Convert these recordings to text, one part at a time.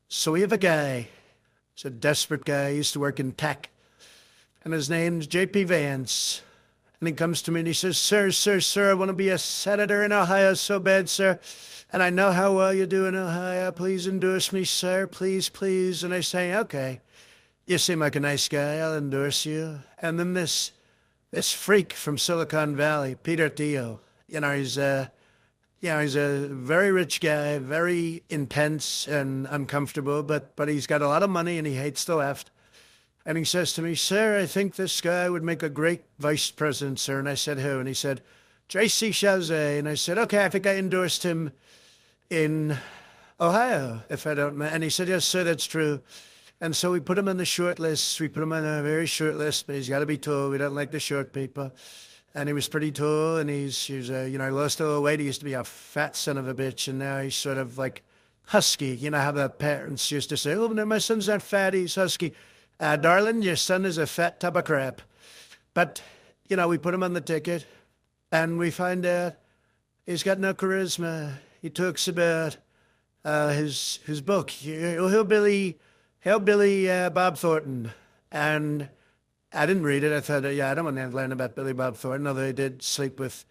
So we have a guy. He's a desperate guy. He used to work in tech. And his name's J.P. Vance. And he comes to me and he says, Sir, I want to be a senator in Ohio so bad, sir. And I know how well you do in Ohio. Please endorse me, sir. Please, please. And I say, okay. You seem like a nice guy. I'll endorse you. And then this freak from Silicon Valley, Peter Thiel, he's a very rich guy, very intense and uncomfortable, but he's got a lot of money and he hates the left. And he says to me, sir, I think this guy would make a great vice president, sir. And I said, who? And he said, J.C. Chazet. And I said, okay, I think I endorsed him in Ohio, if I don't mind. And he said, yes, sir, that's true. And so we put him on the short list. We put him on a very short list, but he's got to be tall. We don't like the short people. And he was pretty tall, and he lost a little weight. He used to be a fat son of a bitch, and now he's sort of like husky. You know how the parents used to say, oh, no, my son's not fat, he's husky. Darling, your son is a fat tub of crap. But, we put him on the ticket, and we find out he's got no charisma. He talks about his book, Hillbilly, Bob Thornton. And I didn't read it. I thought, I don't want to learn about Billy Bob Thornton, although he did sleep with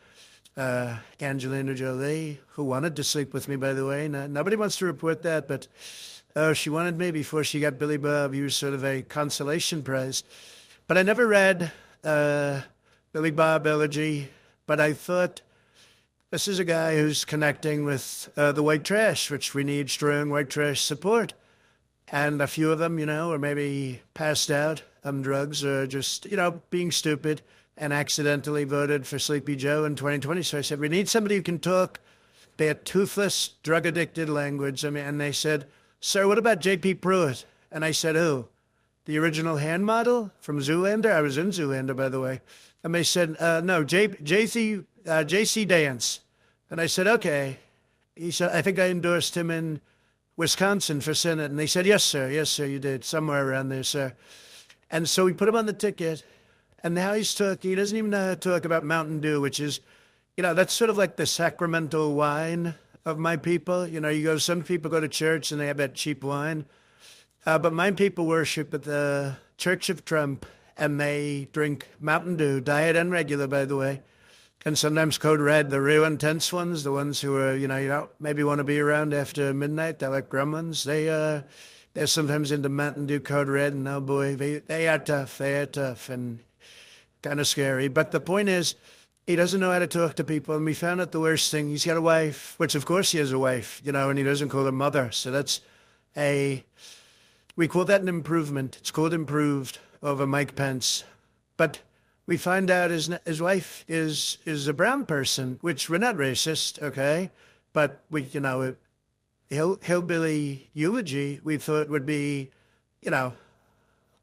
Angelina Jolie, who wanted to sleep with me, by the way. Nobody wants to report that, but she wanted me before she got Billy Bob. He was sort of a consolation prize. But I never read Billy Bob Elegy, but I thought this is a guy who's connecting with the white trash, which we need strong white trash support. And a few of them, are maybe passed out on drugs or just, being stupid and accidentally voted for Sleepy Joe in 2020. So I said, we need somebody who can talk their toothless, drug-addicted language. And they said, sir, what about J.P. Pruitt? And I said, who? The original hand model from Zoolander? I was in Zoolander, by the way. And they said, no, J.C. Dance. And I said, okay. He said, I think I endorsed him in Wisconsin for Senate. And they said, yes, sir, you did, somewhere around there, sir. And so we put him on the ticket, and now he's talking. He doesn't even know how to talk about Mountain Dew, which is, that's sort of like the sacramental wine of my people. Some people go to church and they have that cheap wine. But my people worship at the Church of Trump, and they drink Mountain Dew, diet and regular, by the way. And sometimes Code Red, the real intense ones, the ones who are, you don't maybe want to be around after midnight. They're like gremlins. They're sometimes into Mountain Dew Code Red, and oh boy, they are tough. They are tough and kind of scary. But the point is, he doesn't know how to talk to people. And we found out the worst thing. He's got a wife, which of course he has a wife, and he doesn't call her mother. So we call that an improvement. It's called improved over Mike Pence. But we find out his wife is a brown person, which we're not racist, okay? But hillbilly eulogy, we thought would be,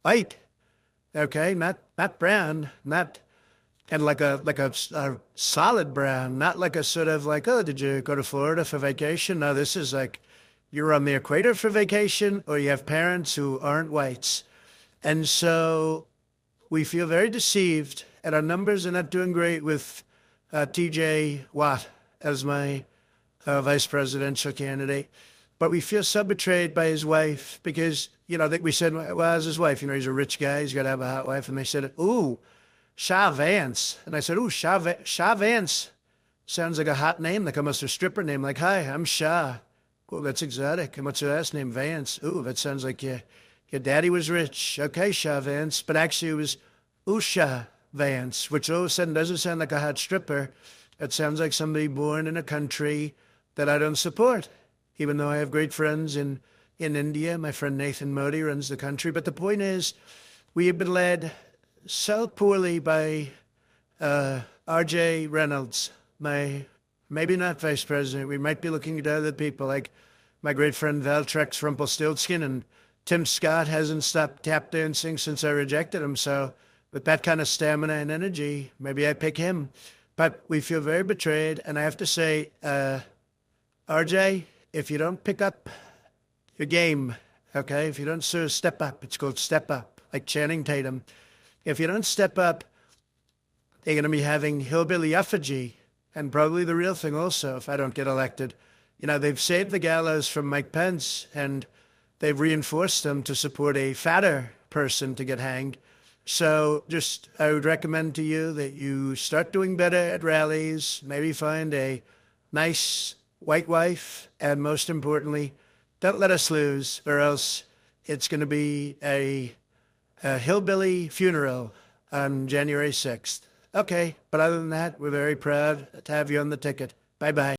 white, okay? Not brown, not and like a solid brown, not like a sort of like, oh, did you go to Florida for vacation? No, this is like you're on the equator for vacation, or you have parents who aren't whites, and so we feel very deceived, and our numbers are not doing great with T.J. Watt as my vice presidential candidate. But we feel so betrayed by his wife because, we said, well, how's his wife? He's a rich guy. He's got to have a hot wife. And they said, ooh, Shaw Vance. And I said, ooh, Shaw Vance. Sounds like a hot name, like almost a stripper name. Like, hi, I'm Shaw. Oh, that's exotic. And what's your last name? Vance. Ooh, that sounds like your daddy was rich. Okay, Shaw Vance. But actually it was Usha Vance, which all of a sudden doesn't sound like a hot stripper. It sounds like somebody born in a country that I don't support, even though I have great friends in India. My friend Nathan Modi runs the country. But the point is, we have been led so poorly by R.J. Reynolds, my maybe not vice president. We might be looking at other people like my great friend Valtrex Rumpelstiltskin, and Tim Scott hasn't stopped tap dancing since I rejected him. So with that kind of stamina and energy, maybe I pick him. But we feel very betrayed. And I have to say, RJ, if you don't pick up your game, okay, if you don't sort of step up, it's called step up, like Channing Tatum. If you don't step up, they're going to be having hillbilly effigy, and probably the real thing also if I don't get elected. They've saved the gallows from Mike Pence, and they've reinforced them to support a fatter person to get hanged. So just, I would recommend to you that you start doing better at rallies, maybe find a nice white wife, and most importantly, don't let us lose, or else it's going to be a hillbilly funeral on January 6th. Okay, but other than that, we're very proud to have you on the ticket. Bye-bye.